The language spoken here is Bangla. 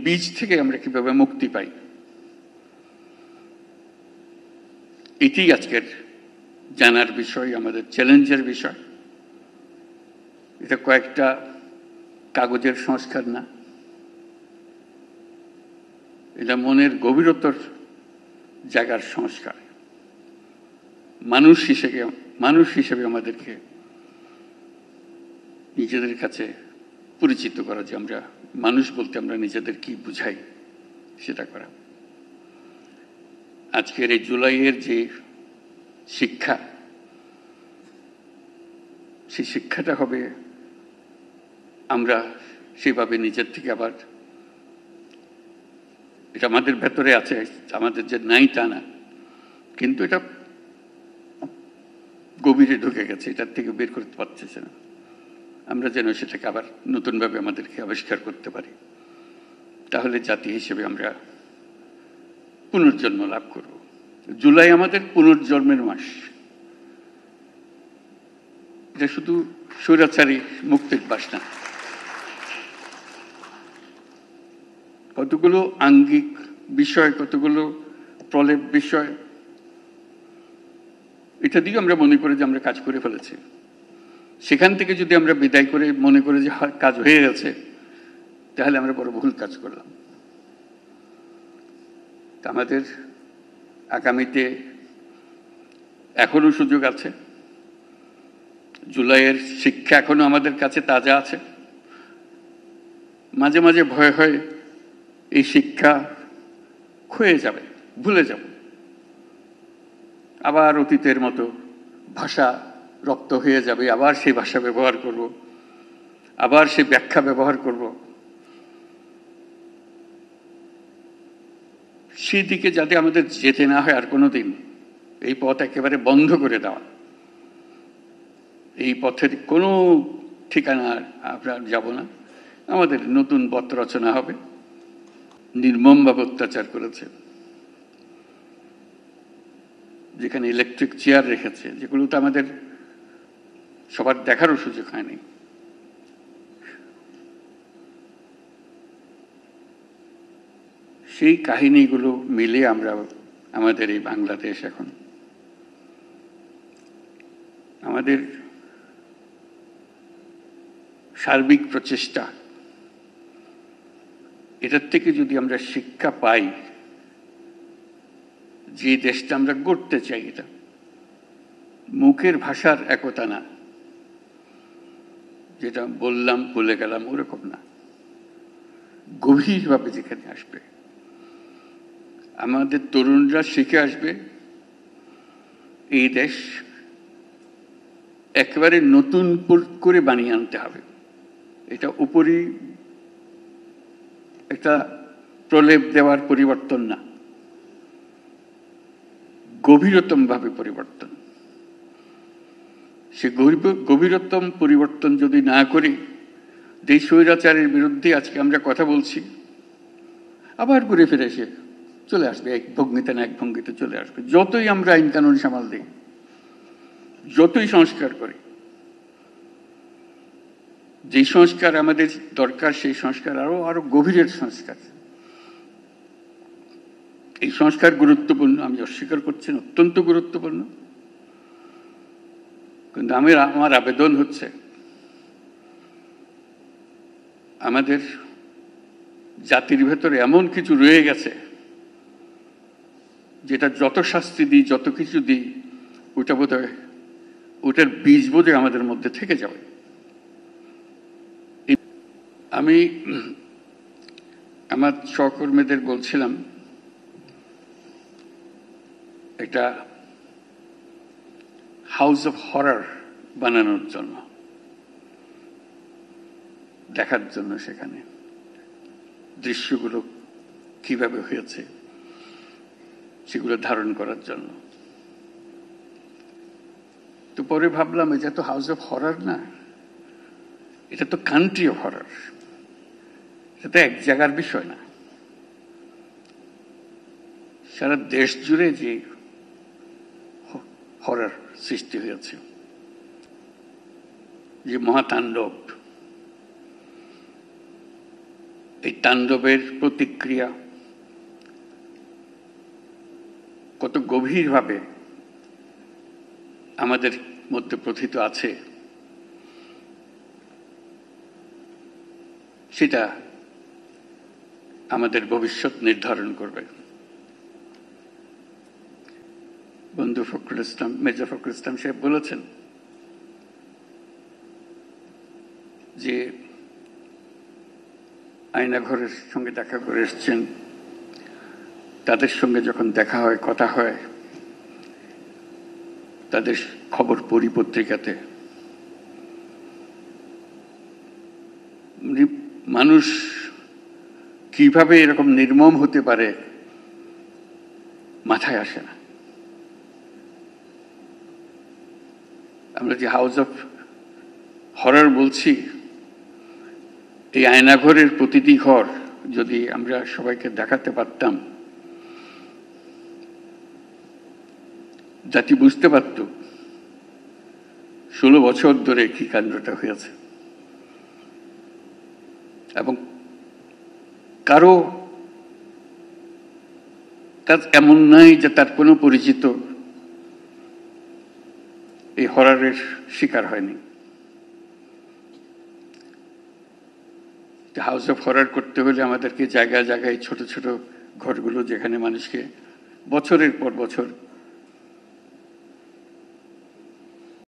বীজ থেকে আমরা কিভাবে মুক্তি পাই, এটি আজকের জানার বিষয়, আমাদের চ্যালেঞ্জের বিষয়। এটা কয়েকটা কাগজের সংস্কার না, এটা মনের গভীরতর জায়গার সংস্কার। মানুষ হিসেবে আমাদেরকে নিজেদের কাছে পরিচিত করা, যে আমরা মানুষ বলতে আমরা নিজেদের কি বুঝাই সেটা করা। আজকের এই জুলাইয়ের যে শিক্ষা, সেই শিক্ষাটা হবে আমরা সেভাবে নিজের থেকে আবার, এটা আমাদের ভেতরে আছে, আমাদের যে নাই তা না, কিন্তু এটা গভীরে ঢুকে গেছে, এটার থেকে বের করতে পারতেছে না। আমরা যেন সেটাকে আবার নতুনভাবে আমাদেরকে আবিষ্কার করতে পারি, তাহলে জাতি হিসেবে আমরা পুনর্জন্ম লাভ করব। জুলাই আমাদের পুনর্জন্মের মাস। এটা শুধু স্বৈরাচারী মুক্তির মাস না, কতগুলো আঙ্গিক বিষয়, কতগুলো প্রলেপ বিষয়, এটা দিয়ে আমরা মনে করি যে আমরা কাজ করে ফেলেছি। সেখান থেকে যদি আমরা বিদায় করে মনে করি যে কাজ হয়ে গেছে, তাহলে আমরা বড় ভুল কাজ করলাম। তা আমাদের আগামীতে এখনো সুযোগ আছে। জুলাইয়ের শিক্ষা এখনো আমাদের কাছে তাজা আছে। মাঝে মাঝে ভয় হয় এই শিক্ষা ক্ষয়ে যাবে, ভুলে যাব, আবার অতীতের মতো ভাষা রপ্ত হয়ে যাবে, আবার সেই ভাষা ব্যবহার করব, আবার সেই ব্যাখ্যা ব্যবহার করব। সেই দিকে যাতে আমাদের যেতে না হয় আর কোনো দিন, এই পথ একেবারে বন্ধ করে দেওয়া, এই পথের কোনো ঠিকানা আমরা যাব না। আমাদের নতুন পথ রচনা হবে। নির্মমভাবে অত্যাচার করেছে, যেখানে ইলেকট্রিক চেয়ার রেখেছে, যেগুলো তো আমাদের সবার দেখারও সুযোগ হয়নি। সেই কাহিনীগুলো মিলে আমরা আমাদের এই বাংলাদেশ, এখন আমাদের সার্বিক প্রচেষ্টা, এটার থেকে যদি আমরা শিক্ষা পাই, যে দেশটা আমরা গড়তে চাই, এটা মুখের ভাষার একতা না, যেটা বললাম ভুলে গেলাম ওরকম না, গভীরভাবে যেখানে আসবে, আমাদের তরুণরা শিখে আসবে, এই দেশ একেবারে নতুন করে বানিয়ে আনতে হবে। এটা উপরই একটা প্রলেপ দেওয়ার পরিবর্তন না, গভীরতম ভাবে পরিবর্তন। সে গভীরতম পরিবর্তন যদি না করি, যে স্বৈরাচারের বিরুদ্ধে আজকে আমরা কথা বলছি, আবার ঘুরে ফিরে এসে চলে আসবে, এক ভঙ্গিতে না এক ভঙ্গিতে চলে আসবে। যতই আমরা আইন কানুন সামাল দিই, যতই সংস্কার করি, যে সংস্কার আমাদের দরকার, সেই সংস্কার আরো গভীরের সংস্কার। এই সংস্কার গুরুত্বপূর্ণ, আমি অস্বীকার করছি না, অত্যন্ত গুরুত্বপূর্ণ। কিন্তু আমার আবেদন হচ্ছে, আমাদের জাতির ভেতরে এমন কিছু রয়ে গেছে, যেটা যত শাস্তি দিই, যত কিছু দিই, ওটা বোধহয়, ওটার বীজ বোধহয় আমাদের মধ্যে থেকে যাবে। আমি আমার সহকর্মীদের বলছিলাম, একটা হাউস অফ হরর বানানোর জন্য, দেখার জন্য সেখানে দৃশ্যগুলো কিভাবে হয়েছে সেগুলো ধারণ করার জন্য। তো পরে ভাবলাম, এটা তো হাউস অফ হরর না, এটা তো কান্ট্রি অফ হরর। এটা তো এক জায়গার বিষয় না, সারা দেশ জুড়ে যে হরর সৃষ্টি হয়েছে, যে মহাতাণ্ডব, এই তাণ্ডবের প্রতিক্রিয়া কত গভীরভাবে আমাদের মধ্যে প্রথিত আছে সেটা আমাদের ভবিষ্যৎ নির্ধারণ করবে। বন্ধু ফখরুল ইসলাম, মির্জা ফখরুল ইসলাম সাহেব বলেছেন যে আয়নাঘরের সঙ্গে দেখা করে এসছেন, তাদের সঙ্গে যখন দেখা হয়, কথা হয়, তাদের খবর পড়ি পত্রিকাতে, মানুষ কিভাবে এরকম নির্মম হতে পারে মাথায় আসে না। আমরা যে হাউস অফ হরর বলছি, এই আয়নাঘরের প্রতিটি ঘর যদি আমরা সবাইকে দেখাতে পারতাম, জাতি বুঝতে পারত 16 বছর ধরে কি কাণ্ডটা হয়েছে। এবং কারো কাজ এমন নাই যে তার কোনো পরিচিত এই হররের শিকার হয়নি। হাউস অফ হরর করতে হলে আমাদেরকে জায়গায় জায়গায় ছোট ছোট ঘরগুলো, যেখানে মানুষকে বছরের পর বছর